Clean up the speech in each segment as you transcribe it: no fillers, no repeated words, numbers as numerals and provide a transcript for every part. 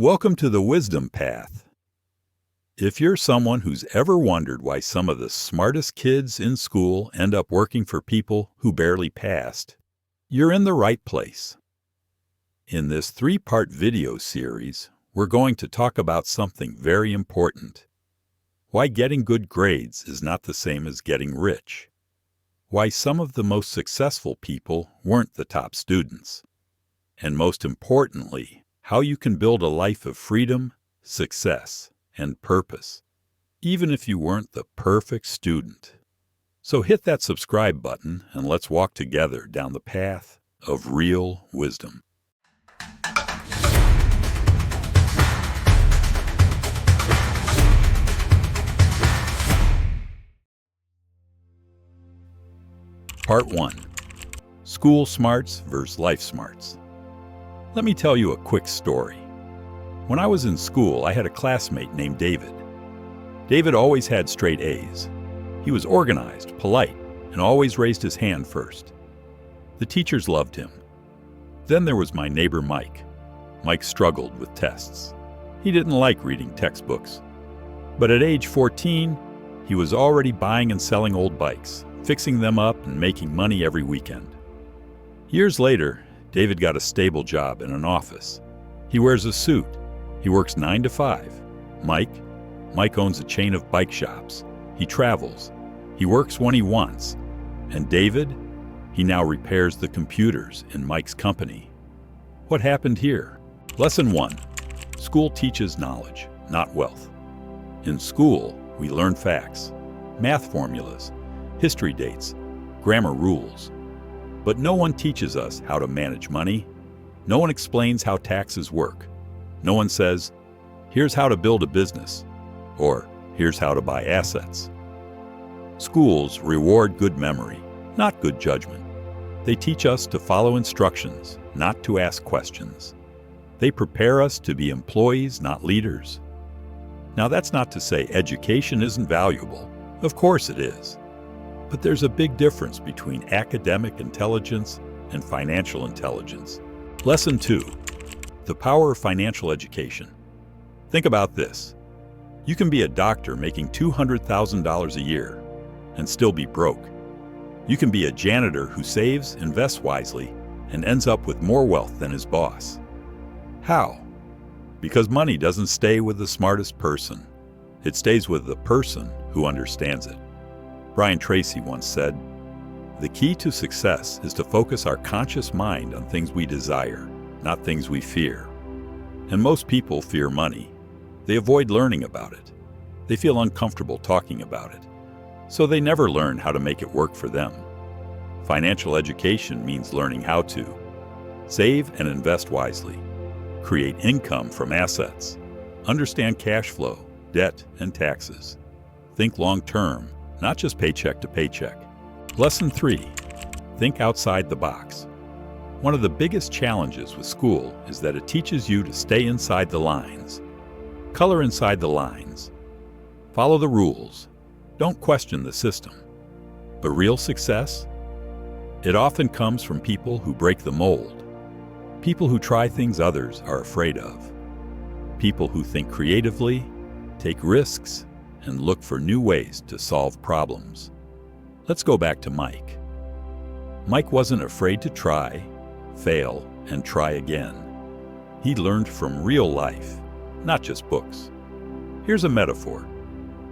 Welcome to the Wisdom Path. If you're someone who's ever wondered why some of the smartest kids in school end up working for people who barely passed, you're in the right place. In this 3-part video series, we're going to talk about something very important. Why getting good grades is not the same as getting rich. Why some of the most successful people weren't the top students. And most importantly, how you can build a life of freedom, success, and purpose, even if you weren't the perfect student. So hit that subscribe button and let's walk together down the path of real wisdom. Part 1. School smarts versus life smarts. Let me tell you a quick story. When I was in school, I had a classmate named David. David always had straight A's. He was organized, polite, and always raised his hand first. The teachers loved him. Then there was my neighbor Mike. Mike struggled with tests. He didn't like reading textbooks. But at age 14, he was already buying and selling old bikes, fixing them up and making money every weekend. Years later, David got a stable job in an office. He wears a suit. He works 9 to 5. Mike owns a chain of bike shops. He travels. He works when he wants. And David, he now repairs the computers in Mike's company. What happened here? Lesson 1. School teaches knowledge, not wealth. In school, we learn facts, math formulas, history dates, grammar rules. But no one teaches us how to manage money. No one explains how taxes work. No one says, here's how to build a business, or here's how to buy assets. Schools reward good memory, not good judgment. They teach us to follow instructions, not to ask questions. They prepare us to be employees, not leaders. Now, that's not to say education isn't valuable. Of course it is. But there's a big difference between academic intelligence and financial intelligence. Lesson 2. The power of financial education. Think about this. You can be a doctor making $200,000 a year and still be broke. You can be a janitor who saves, invests wisely, and ends up with more wealth than his boss. How? Because money doesn't stay with the smartest person. It stays with the person who understands it. Brian Tracy once said, "The key to success is to focus our conscious mind on things we desire, not things we fear." And most people fear money. They avoid learning about it. They feel uncomfortable talking about it. So they never learn how to make it work for them. Financial education means learning how to save and invest wisely, create income from assets, understand cash flow, debt, and taxes, think long-term, not just paycheck to paycheck. Lesson 3. Think outside the box. One of the biggest challenges with school is that it teaches you to stay inside the lines. Color inside the lines. Follow the rules. Don't question the system. But real success? It often comes from people who break the mold. People who try things others are afraid of. People who think creatively, take risks, and look for new ways to solve problems. Let's go back to Mike. Mike wasn't afraid to try, fail, and try again. He learned from real life, not just books. Here's a metaphor.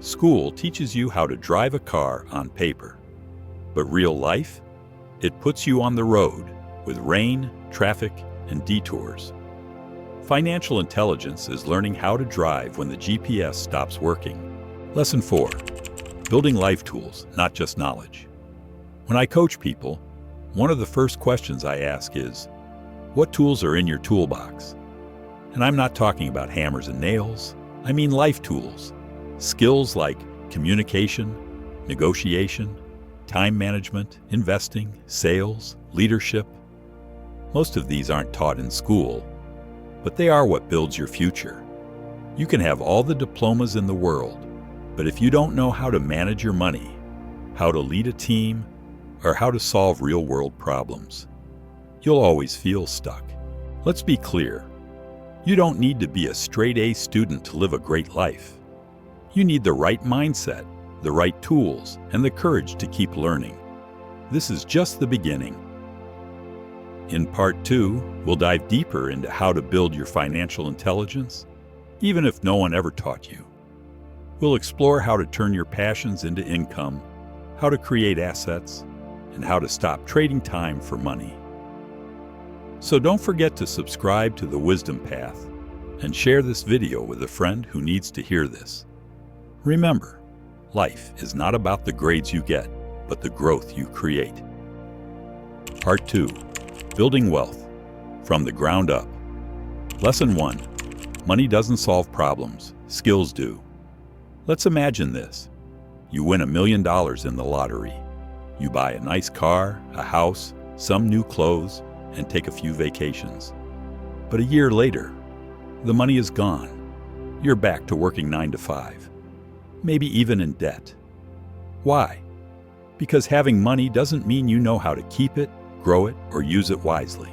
School teaches you how to drive a car on paper. But real life? It puts you on the road with rain, traffic, and detours. Financial intelligence is learning how to drive when the GPS stops working. Lesson 4. Building life tools, not just knowledge. When I coach people, one of the first questions I ask is, what tools are in your toolbox? And I'm not talking about hammers and nails. I mean life tools. Skills like communication, negotiation, time management, investing, sales, leadership. Most of these aren't taught in school, but they are what builds your future. You can have all the diplomas in the world, but if you don't know how to manage your money, how to lead a team, or how to solve real-world problems, you'll always feel stuck. Let's be clear. You don't need to be a straight-A student to live a great life. You need the right mindset, the right tools, and the courage to keep learning. This is just the beginning. In Part 2, we'll dive deeper into how to build your financial intelligence, even if no one ever taught you. We'll explore how to turn your passions into income, how to create assets, and how to stop trading time for money. So don't forget to subscribe to The Wisdom Path and share this video with a friend who needs to hear this. Remember, life is not about the grades you get, but the growth you create. Part 2. Building Wealth from the Ground Up. Lesson 1. Money doesn't solve problems, skills do. Let's imagine this. You win $1 million in the lottery. You buy a nice car, a house, some new clothes, and take a few vacations. But a year later, the money is gone. You're back to working 9 to 5, maybe even in debt. Why? Because having money doesn't mean you know how to keep it, grow it, or use it wisely.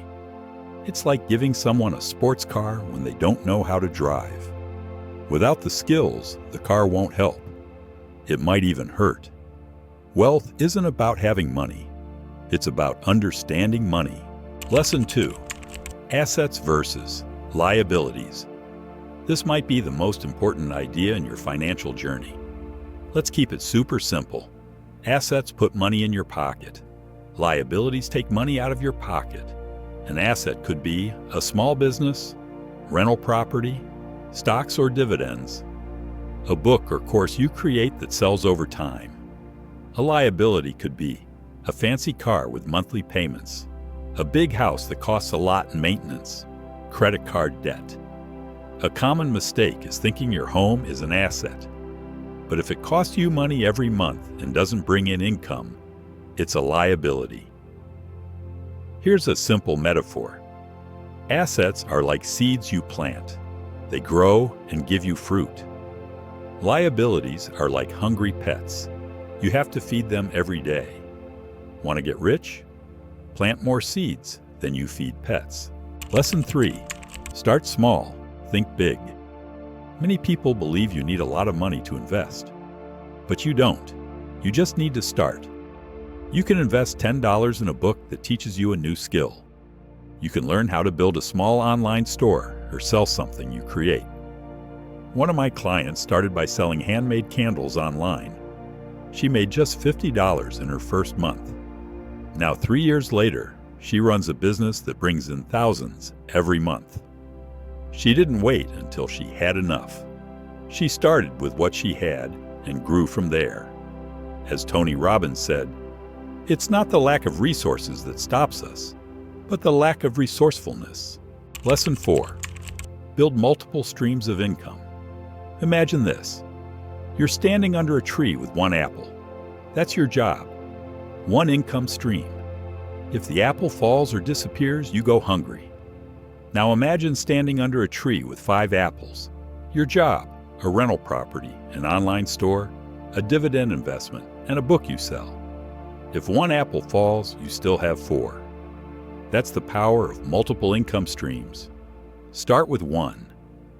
It's like giving someone a sports car when they don't know how to drive. Without the skills, the car won't help. It might even hurt. Wealth isn't about having money. It's about understanding money. Lesson 2. Assets versus liabilities. This might be the most important idea in your financial journey. Let's keep it super simple. Assets put money in your pocket. Liabilities take money out of your pocket. An asset could be a small business, rental property, stocks or dividends, a book or course you create that sells over time. A liability could be a fancy car with monthly payments, a big house that costs a lot in maintenance, credit card debt. A common mistake is thinking your home is an asset. But if it costs you money every month and doesn't bring in income, it's a liability. Here's a simple metaphor. Assets are like seeds you plant. They grow and give you fruit. Liabilities are like hungry pets. You have to feed them every day. Want to get rich? Plant more seeds than you feed pets. Lesson 3. Start small, think big. Many people believe you need a lot of money to invest. But you don't. You just need to start. You can invest $10 in a book that teaches you a new skill. You can learn how to build a small online store or sell something you create. One of my clients started by selling handmade candles online. She made just $50 in her first month. Now, 3 years later, she runs a business that brings in thousands every month. She didn't wait until she had enough. She started with what she had and grew from there. As Tony Robbins said, "It's not the lack of resources that stops us, but the lack of resourcefulness." Lesson 4. Build multiple streams of income. Imagine this. You're standing under a tree with one apple. That's your job. One income stream. If the apple falls or disappears, you go hungry. Now imagine standing under a tree with 5 apples. Your job, a rental property, an online store, a dividend investment, and a book you sell. If one apple falls, you still have 4. That's the power of multiple income streams. Start with one,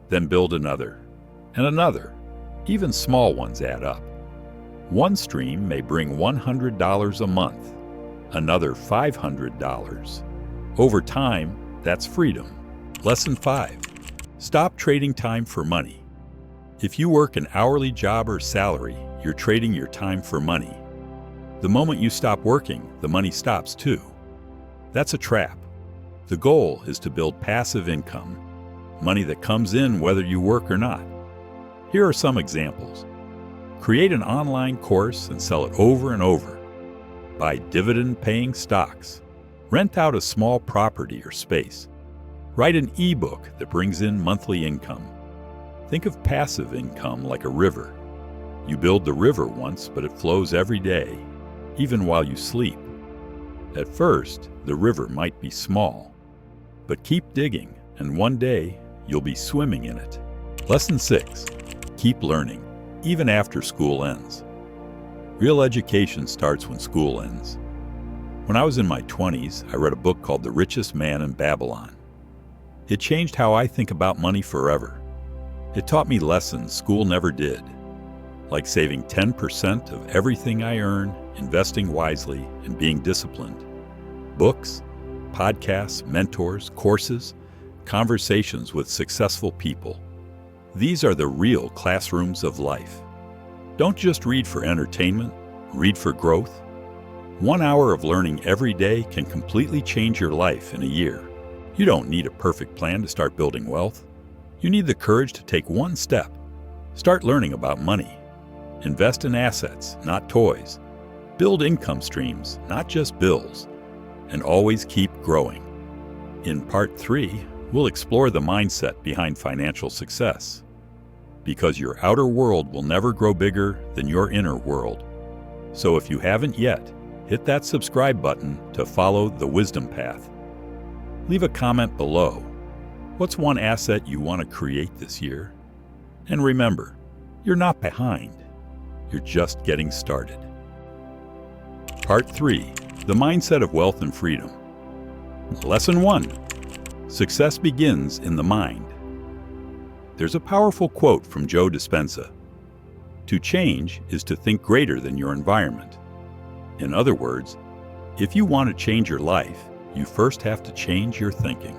then build another, and another. Even small ones add up. One stream may bring $100 a month, another $500. Over time, that's freedom. Lesson 5. Stop trading time for money. If you work an hourly job or salary, you're trading your time for money. The moment you stop working, the money stops too. That's a trap. The goal is to build passive income, money that comes in whether you work or not. Here are some examples. Create an online course and sell it over and over. Buy dividend-paying stocks. Rent out a small property or space. Write an e-book that brings in monthly income. Think of passive income like a river. You build the river once, but it flows every day, even while you sleep. At first, the river might be small, but keep digging, and one day you'll be swimming in it. Lesson 6. Keep learning, even after school ends. Real education starts when school ends. When I was in my 20s, I read a book called The Richest Man in Babylon. It changed how I think about money forever. It taught me lessons school never did, like saving 10% of everything I earn, investing wisely, and being disciplined. Books, podcasts, mentors, courses, conversations with successful people. These are the real classrooms of life. Don't just read for entertainment, read for growth. 1 hour of learning every day can completely change your life in a year. You don't need a perfect plan to start building wealth. You need the courage to take one step. Start learning about money. Invest in assets, not toys. Build income streams, not just bills. And always keep growing. In Part 3, we'll explore the mindset behind financial success. Because your outer world will never grow bigger than your inner world. So if you haven't yet, hit that subscribe button to follow the Wisdom Path. Leave a comment below. What's one asset you want to create this year? And remember, you're not behind. You're just getting started. Part 3. The Mindset of Wealth and Freedom. Lesson 1. Success begins in the mind. There's a powerful quote from Joe Dispenza. To change is to think greater than your environment. In other words, if you want to change your life, you first have to change your thinking.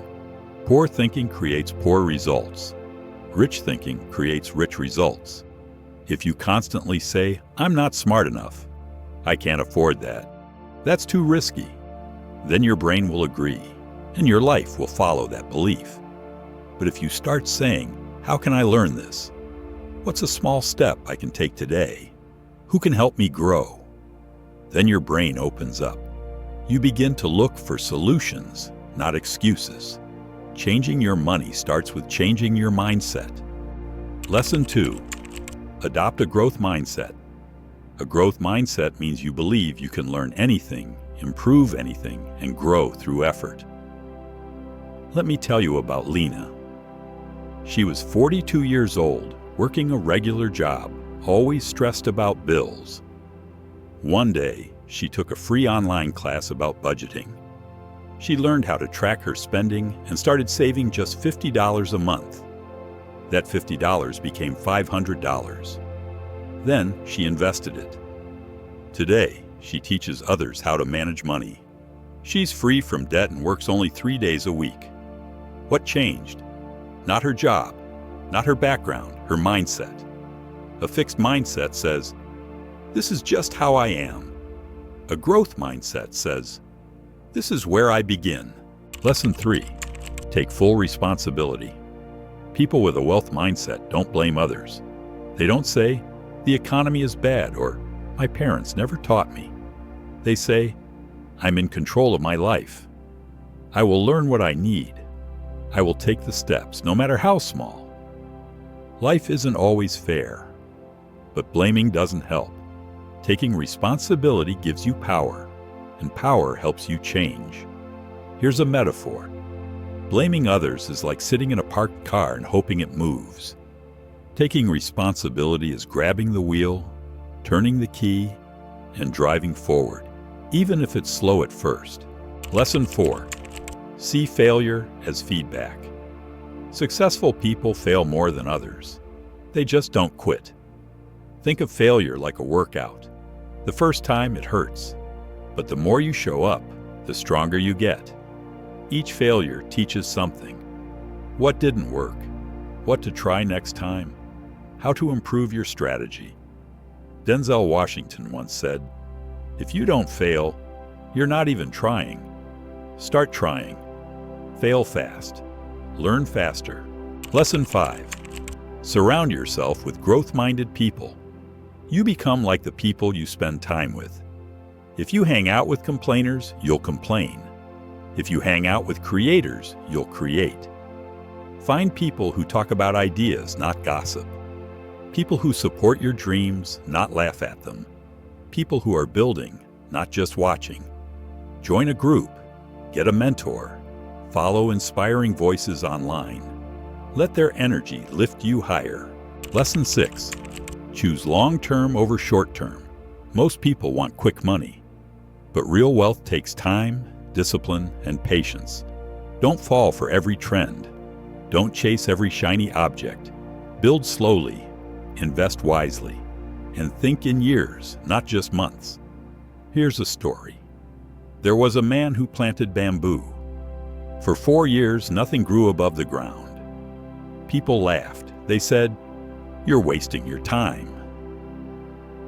Poor thinking creates poor results. Rich thinking creates rich results. If you constantly say, "I'm not smart enough," "I can't afford that," "That's too risky," then your brain will agree, and your life will follow that belief. But if you start saying, "How can I learn this? What's a small step I can take today? Who can help me grow?" Then your brain opens up. You begin to look for solutions, not excuses. Changing your money starts with changing your mindset. Lesson 2. Adopt a growth mindset. A growth mindset means you believe you can learn anything, improve anything, and grow through effort. Let me tell you about Lena. She was 42 years old, working a regular job, always stressed about bills. One day, she took a free online class about budgeting. She learned how to track her spending and started saving just $50 a month. That $50 became $500. Then she invested it. Today, she teaches others how to manage money. She's free from debt and works only 3 days a week. What changed? Not her job, not her background, her mindset. A fixed mindset says, "This is just how I am." A growth mindset says, "This is where I begin." Lesson 3. Take full responsibility. People with a wealth mindset don't blame others. They don't say, "The economy is bad," or "My parents never taught me." They say, "I'm in control of my life. I will learn what I need. I will take the steps, no matter how small." Life isn't always fair, but blaming doesn't help. Taking responsibility gives you power, and power helps you change. Here's a metaphor. Blaming others is like sitting in a parked car and hoping it moves. Taking responsibility is grabbing the wheel, turning the key, and driving forward, even if it's slow at first. Lesson 4. See failure as feedback. Successful people fail more than others. They just don't quit. Think of failure like a workout. The first time it hurts, but the more you show up, the stronger you get. Each failure teaches something. What didn't work? What to try next time? How to improve your strategy? Denzel Washington once said, "If you don't fail, you're not even trying. Start trying. Fail fast. Learn faster." Lesson 5. Surround yourself with growth-minded people. You become like the people you spend time with. If you hang out with complainers, you'll complain. If you hang out with creators, you'll create. Find people who talk about ideas, not gossip. People who support your dreams, not laugh at them. People who are building, not just watching. Join a group. Get a mentor. Follow inspiring voices online. Let their energy lift you higher. Lesson 6. Choose long-term over short-term. Most people want quick money, but real wealth takes time, discipline, and patience. Don't fall for every trend. Don't chase every shiny object. Build slowly, invest wisely, and think in years, not just months. Here's a story. There was a man who planted bamboo. For 4 years, nothing grew above the ground. People laughed. They said, "You're wasting your time."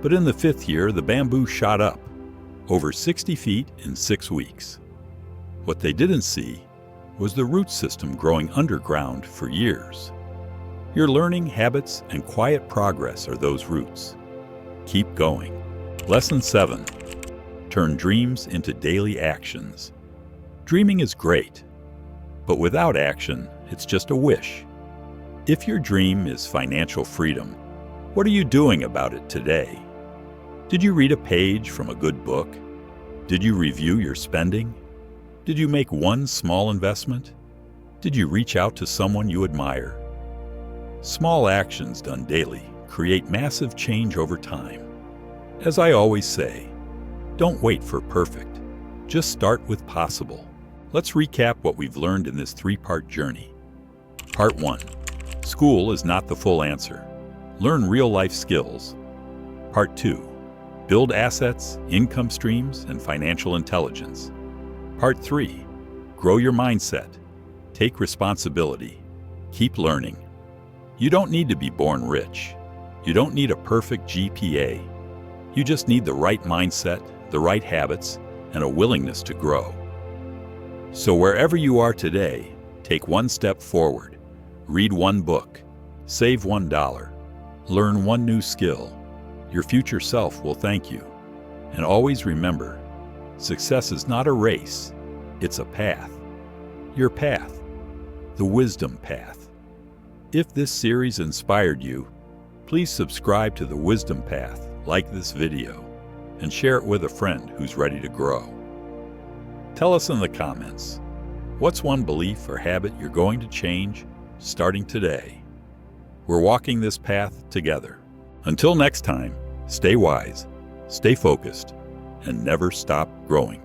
But in the 5th year, the bamboo shot up, over 60 feet in 6 weeks. What they didn't see was the root system growing underground for years. Your learning habits and quiet progress are those roots. Keep going. Lesson 7. Turn dreams into daily actions. Dreaming is great, but without action, it's just a wish. If your dream is financial freedom, what are you doing about it today? Did you read a page from a good book? Did you review your spending? Did you make one small investment? Did you reach out to someone you admire? Small actions done daily create massive change over time. As I always say, don't wait for perfect. Just start with possible. Let's recap what we've learned in this 3-part journey. Part 1. School is not the full answer. Learn real-life skills. Part 2. Build assets, income streams, and financial intelligence. Part 3. Grow your mindset. Take responsibility. Keep learning. You don't need to be born rich. You don't need a perfect GPA. You just need the right mindset, the right habits, and a willingness to grow. So wherever you are today, take one step forward. Read one book. Save $1. Learn one new skill. Your future self will thank you. And always remember, success is not a race, it's a path. Your path, the Wisdom Path. If this series inspired you, please subscribe to the Wisdom Path, like this video, and share it with a friend who's ready to grow. Tell us in the comments, what's one belief or habit you're going to change starting today? We're walking this path together. Until next time, stay wise, stay focused, and never stop growing.